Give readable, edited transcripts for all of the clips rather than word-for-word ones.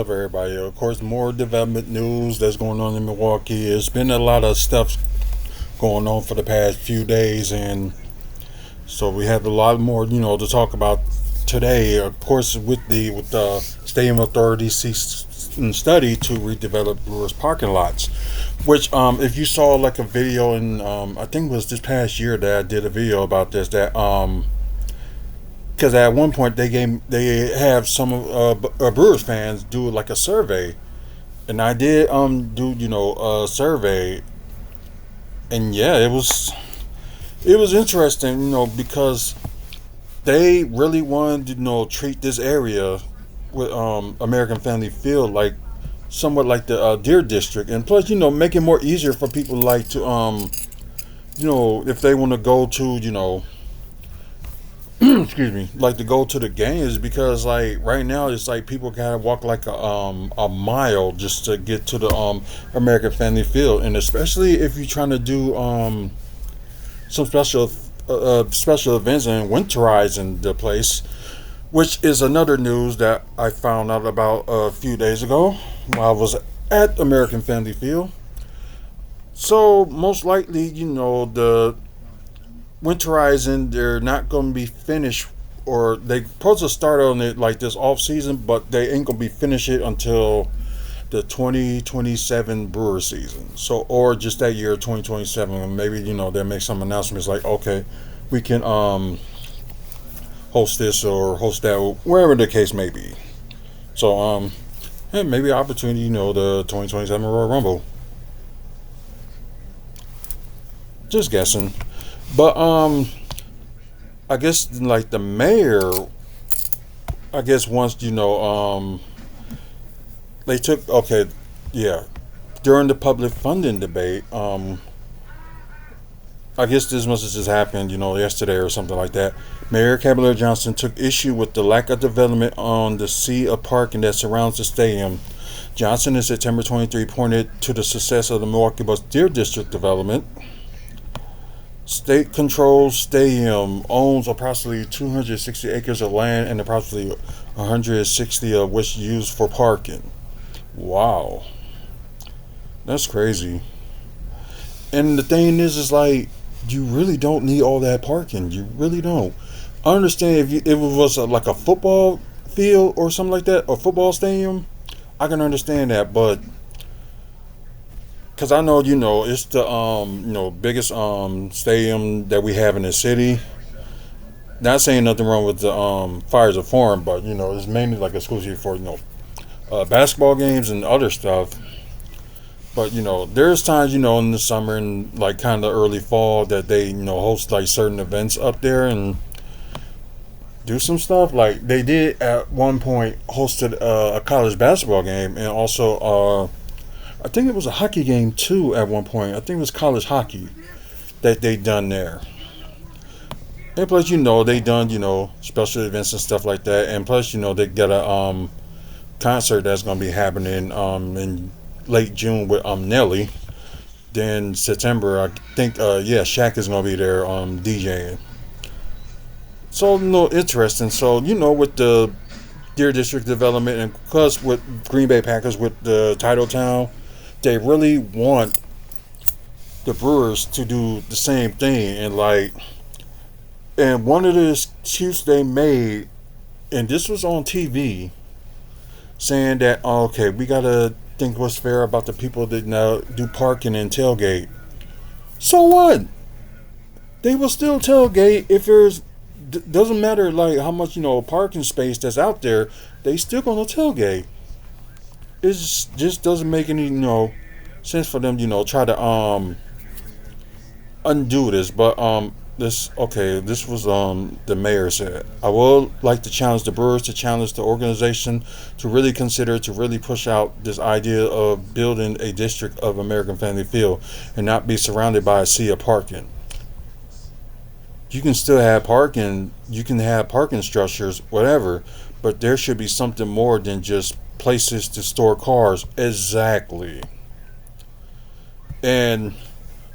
Of everybody? Of course, more development news that's going on in Milwaukee. It's been a lot of stuff going on for the past few days, and so we have a lot more, to talk about today. Of course, with the Stadium Authority study to redevelop Brewers parking lots. Which, if you saw like a video in, I think it was this past year that I did a video about this. That because at one point they have some Brewers fans do like a survey, and I did do a survey, and yeah, it was interesting, because they really wanted to treat this area with American Family Field like somewhat like the Deer District, and plus make it more easier for people like to if they want to go to excuse me, like to go to the games, because like right now it's like people gotta walk like a mile just to get to the American Family Field, and especially if you're trying to do some special events and winterizing the place, which is another news that I found out about a few days ago while I was at American Family Field. So most likely, the winterizing, they're not going to be finished, or they supposed to start on it like this off season, but they ain't going to be finished it until the 2027 brewer season. So, or just that year 2027, and maybe they'll make some announcements like, okay, we can host this or host that, wherever the case may be. So and maybe opportunity, the 2027 Royal Rumble. Just guessing. But I guess like the mayor, I guess once they took, okay, yeah, during the public funding debate, I guess this must have just happened yesterday or something like that. Mayor Cavalier Johnson took issue with the lack of development on the sea of parking that surrounds the stadium. Johnson in September 23 pointed to the success of the Milwaukee Bus Deer District development. State controlled stadium owns approximately 260 acres of land and approximately 160 of which used for parking. Wow, that's crazy. And the thing is like, you really don't need all that parking. You really don't. I understand if it was like a football field or something like that, or football stadium, I can understand that, but because I know it's the biggest stadium that we have in the city. Not saying nothing wrong with the Fires of Forum, but it's mainly like exclusive for basketball games and other stuff. But there's times in the summer and like kind of early fall that they host like certain events up there and do some stuff. Like they did at one point hosted a college basketball game, and also I think it was a hockey game too at one point. I think it was college hockey that they done there. And plus they done special events and stuff like that. And plus they got a concert that's gonna be happening in late June with Nelly. Then September, I think Shaq is gonna be there DJing. So interesting. So with the Deer District development, and plus with Green Bay Packers with the title town, they really want the Brewers to do the same thing. And one of the excuses they made, and this was on TV, saying that, okay, we gotta think what's fair about the people that now do parking and tailgate. So what? They will still tailgate if there's doesn't matter like how much parking space that's out there. They still gonna tailgate. It just doesn't make any sense for them try to undo this. But this was the mayor said, I would like to challenge the Brewers, to challenge the organization to really consider, to really push out this idea of building a district of American Family Field and not be surrounded by a sea of parking. You can still have parking, you can have parking structures, whatever, but there should be something more than just places to store cars. Exactly. And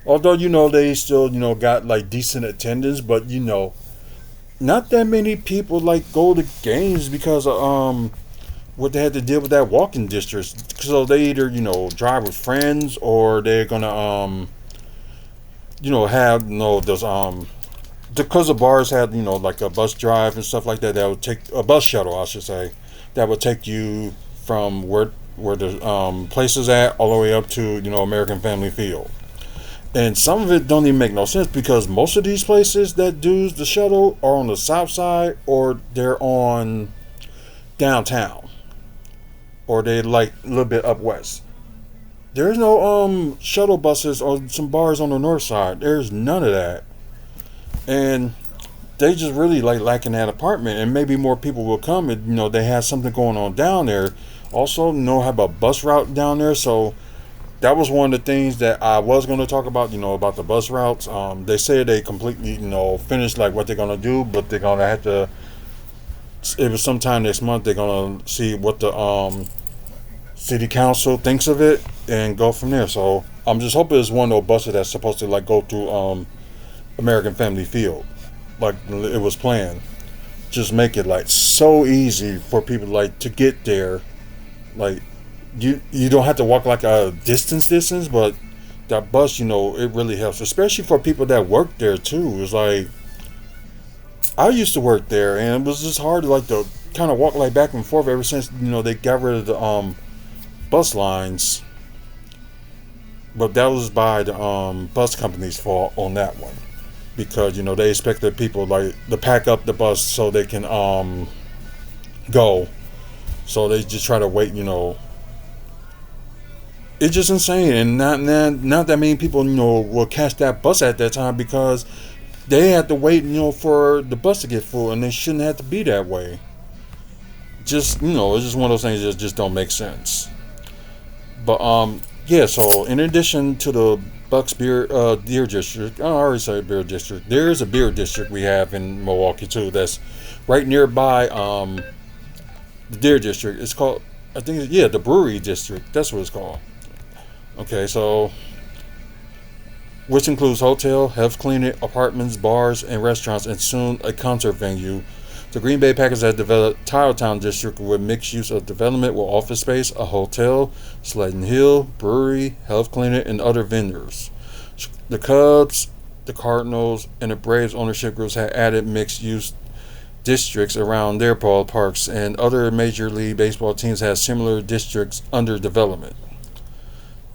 although they still got like decent attendance, but not that many people like go to games because of what they had to deal with that walking distance. So they either drive with friends, or they're gonna have those because the bars had like a bus drive and stuff like that. That would take a bus shuttle, I should say, that would take you from where the place is at all the way up to American Family Field. And some of it don't even make no sense, because most of these places that do the shuttle are on the south side, or they're on downtown, or they like a little bit up west. There's no shuttle buses or some bars on the north side. There's none of that. And they just really like lacking that apartment, and maybe more people will come, and they have something going on down there. Also, have a bus route down there. So that was one of the things that I was going to talk about, about the bus routes. They say they completely, finished like what they're going to do, but they're going to have to. It was sometime next month. They're going to see what the city council thinks of it and go from there. So I'm just hoping it's one of those buses that's supposed to like go through American Family Field, like it was planned. Just make it like so easy for people like to get there. Like you don't have to walk like a distance, but that bus, it really helps, especially for people that work there too. It's like I used to work there, and it was just hard to like to kind of walk like back and forth ever since they got rid of the bus lines. But that was by the bus company's fault on that one, because they expected people like to pack up the bus so they can go. So they just try to wait. It's just insane, and not that many people will catch that bus at that time, because they have to wait for the bus to get full, and they shouldn't have to be that way. Just it's just one of those things that just don't make sense. But yeah. So in addition to the Bucks Beer District, I already said Beer District. There is a beer district we have in Milwaukee too. That's right nearby the Deer District. It's called, I think, the Brewery District. That's what it's called. Okay, so which includes hotel, health clinic, apartments, bars, and restaurants, and soon a concert venue. The Green Bay Packers have developed Tiletown District with mixed use of development with office space, a hotel, Sleddon Hill, brewery, health clinic, and other vendors. The Cubs, the Cardinals, and the Braves ownership groups have added mixed use districts around their ballparks, and other Major League Baseball teams have similar districts under development.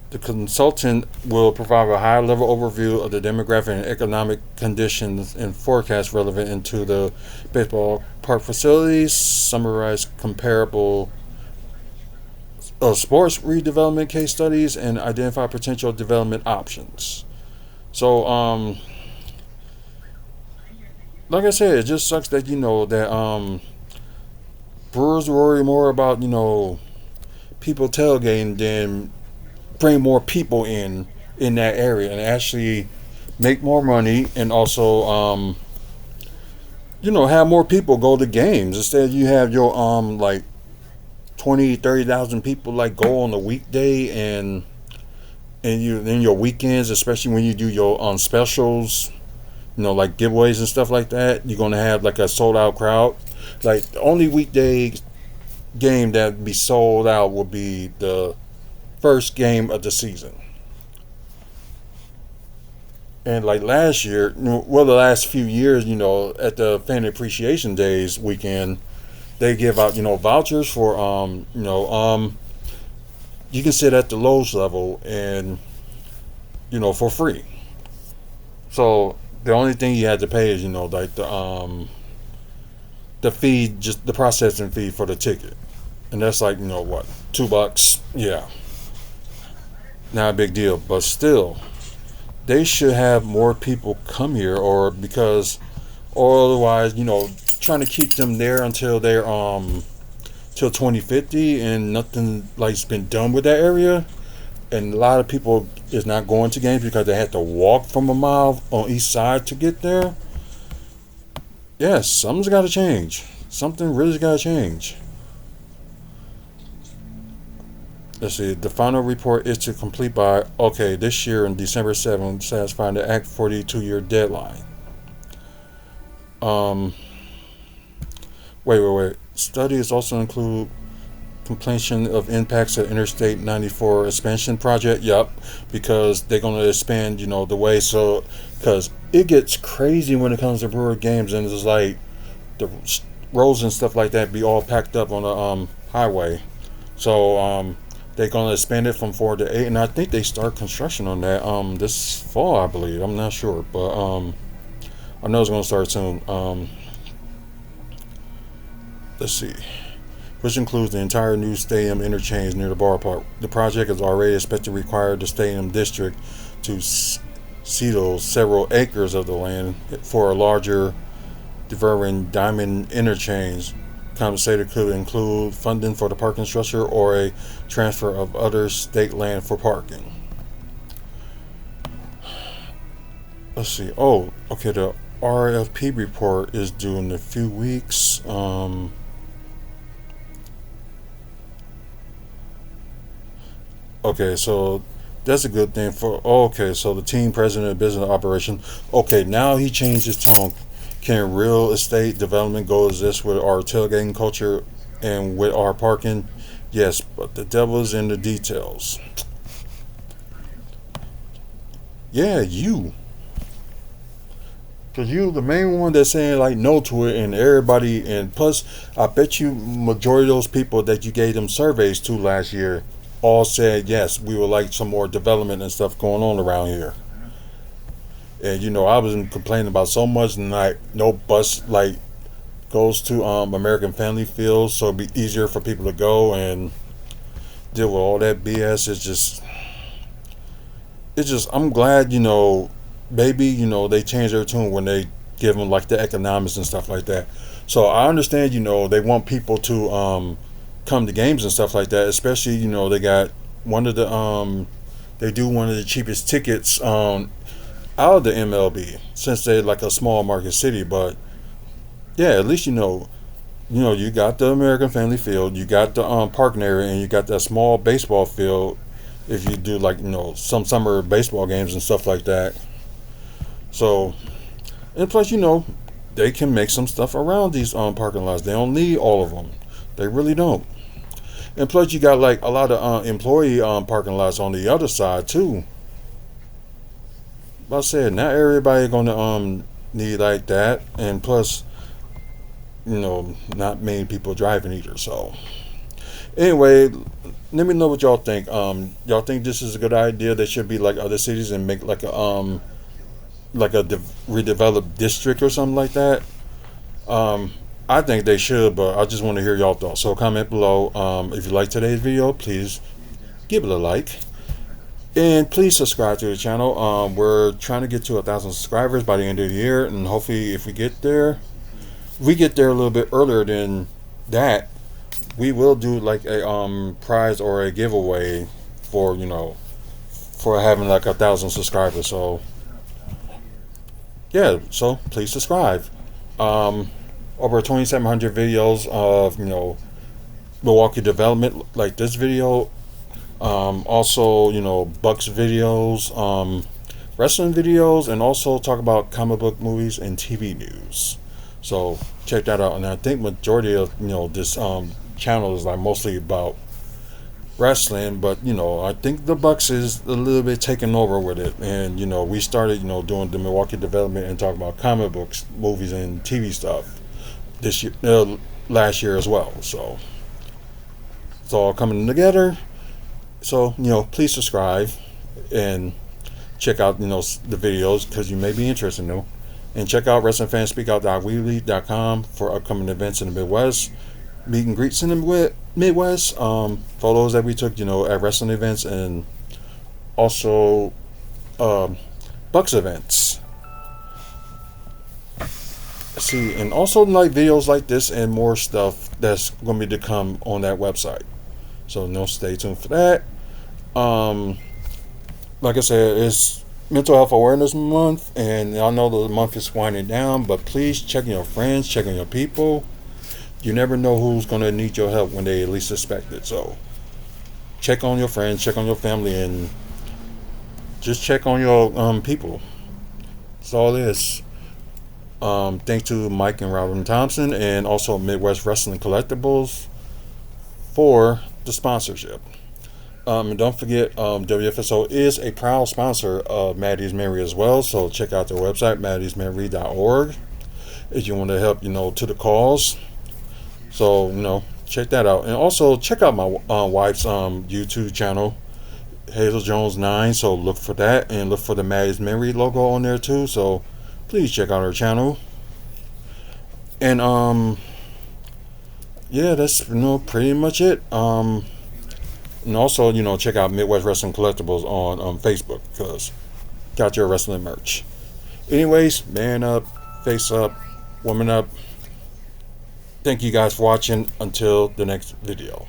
The consultant will provide a high-level overview of the demographic and economic conditions and forecasts relevant into the baseball park facilities, summarize comparable sports redevelopment case studies, and identify potential development options. So, like I said, it just sucks that that Brewers worry more about people tailgating than bring more people in that area and actually make more money, and also have more people go to games. Instead, you have your like 20,000-30,000 people like go on the weekday, and you then your weekends, especially when you do your specials, like giveaways and stuff like that, you're gonna have like a sold out crowd. Like the only weekday game that would be sold out would be the first game of the season. And like last year, well, the last few years, at the Fan Appreciation Days weekend, they give out, vouchers for, you can sit at the lowest level and, for free. So the only thing you had to pay is, like the fee, just the processing fee for the ticket. And that's like, what, $2? Yeah. Not a big deal, but still, they should have more people come here, or otherwise, trying to keep them there until they're till 2050, and nothing like's been done with that area. And a lot of people is not going to games because they had to walk from a mile on each side to get there. Yes, something's got to change. Something really's got to change. Let's see. The final report is to complete by this year on December 7th, satisfying the Act 42-year deadline. Wait. Studies also include completion of impacts of Interstate 94 expansion project. Yep, because they're going to expand, the way. So, because it gets crazy when it comes to Brewer games, and it's like the roads and stuff like that be all packed up on the highway. So, they're going to expand it from 4 to 8, and I think they start construction on that this fall, I believe. I'm not sure, but I know it's going to start soon. Let's see. Which includes the entire new stadium interchange near the ballpark. The project is already expected to require the stadium district to cede several acres of the land for a larger diverting diamond interchange. Compensated could include funding for the parking structure or a transfer of other state land for parking. Let's see. Oh, okay. The RFP report is due in a few weeks. Okay, so that's a good thing for. Okay, so the team president of business operation. Okay, now he changed his tone. Can real estate development coexist with our tailgating culture and with our parking? Yes, but the devil's in the details. Yeah, you. Because you the main one that's saying like no to it, and everybody, and plus I bet you majority of those people that you gave them surveys to last year all said yes, we would like some more development and stuff going on around here. And I was complaining about so much, and like no bus like goes to American Family Fields, so it'd be easier for people to go and deal with all that BS. It's just I'm glad maybe they change their tune when they give them like the economics and stuff like that. So I understand they want people to come to games and stuff like that, especially they got one of the they do one of the cheapest tickets out of the MLB, since they're like a small market city. But yeah, at least you got the American Family Field, you got the parking area, and you got that small baseball field if you do like some summer baseball games and stuff like that. So, and plus they can make some stuff around these parking lots. They don't need all of them. They really don't. And plus you got like a lot of employee parking lots on the other side too. Like I said, not everybody gonna need like that, and plus not many people driving either. So anyway, let me know what y'all think. Y'all think this is a good idea? They should be like other cities and make like a redeveloped district or something like that. I think they should, but I just want to hear y'all thoughts. So comment below. If you like today's video, please give it a like. And please subscribe to the channel. We're trying to get to 1,000 subscribers by the end of the year, and hopefully if we get there a little bit earlier than that, we will do like a prize or a giveaway for for having like 1,000 subscribers. So yeah, so please subscribe. Over 2,700 videos of Milwaukee development like this video. Also Bucks videos, wrestling videos, and also talk about comic book movies and TV news. So check that out. And I think majority of this channel is like mostly about wrestling, but I think the Bucks is a little bit taking over with it. And we started doing the Milwaukee development and talking about comic books, movies, and TV stuff this year, last year as well. So it's all coming together. So please subscribe and check out the videos, because you may be interested in them. And check out WrestlingFansSpeakout.weebly.com for upcoming events in the Midwest, meet and greets in the Midwest, photos that we took at wrestling events, and also Bucks events. See, and also like videos like this and more stuff that's going to be to come on that website. So stay tuned for that. Like I said, it's Mental Health Awareness Month, and I know the month is winding down, but please check on your friends, check on your people. You never know who's going to need your help when they least expect it. So check on your friends, check on your family, and just check on your people. That's all it is. Thanks to Mike and Robin Thompson, and also Midwest Wrestling Collectibles for the sponsorship. And don't forget, WFSO is a proud sponsor of Maddie's Mary as well. So check out their website, maddiesmary.org, if you want to help, to the cause. So, check that out. And also check out my wife's YouTube channel, Hazel Jones 9. So look for that, and look for the Maddie's Mary logo on there too. So please check out her channel. And yeah, that's pretty much it. And also, check out Midwest Wrestling Collectibles on Facebook, because got your wrestling merch. Anyways, man up, face up, woman up. Thank you guys for watching. Until the next video.